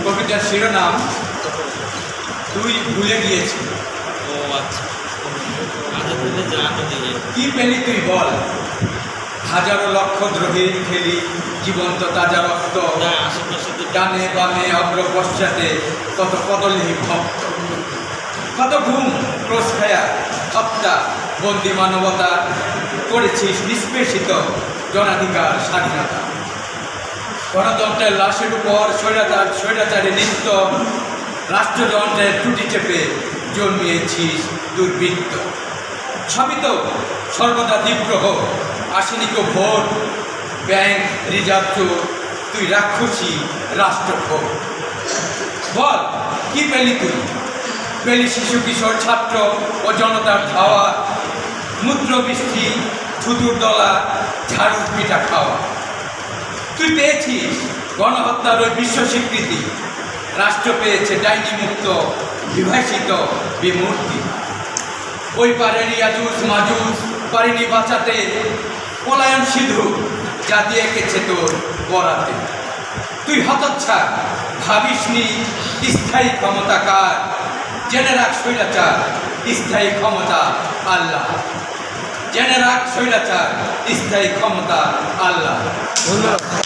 কবিতার শিরোনাম তুই ভুলে গিয়েছিস। ও আচ্ছা, জানো দিকে কি পেলি তুই বল? হাজারো লক্ষ দ্রোহীর খেলি জীবন্ত তাজা রক্ত, না আশেপাশে তো ডানে বামে অগ্র পশ্চাতে কত কদলি ভক্ত, কত ঘুম ক্রোশ খায়া হত্যা বন্দি মানবতা করেছিস নিষ্পেষিত জনাধিকার স্বাধীনতা। গণতন্ত্রের লাশের উপর স্বৈরাচারে নিত্য রাষ্ট্রযন্ত্রের ত্রুটি চেপে জন্মিয়েছিস দুর্বৃত্ত। সবই তো সর্বদা বিগ্রহ, আসেনি তো ভোট, ব্যাংক রিজার্ভ চোর, তুই রাক্ষসী রাষ্ট্রক্ষোভ। বল কি পেলি তুই? পেলি শিশু কিশোর ছাত্র ও জনতার ধাওয়া, মূত্র বৃষ্টি থুতুর দলা ঝাড়ু পিঠা খাওয়া। তুই পেয়েছিস গণহত্যার ওই বিশ্ব স্বীকৃতি, রাষ্ট্র পেয়েছে ডাইনি মুক্ত বিভাষিত বিমূর্তি। ওই পারের ইয়াজুস মাজুস পারেনি বাঁচাতে, পলায়ন সিধু জাতি এঁকেছে তোর বরাতে। তুই হতচ্ছাড় ভাবিসনি স্থায়ী ক্ষমতা কার, জেনে রাখ স্বৈরাচার স্থায়ী ক্ষমতা আল্লাহ। জেনে রাখ স্বৈরাচার স্থায়ী ক্ষমতা আল্লাহ। ধন্যবাদ।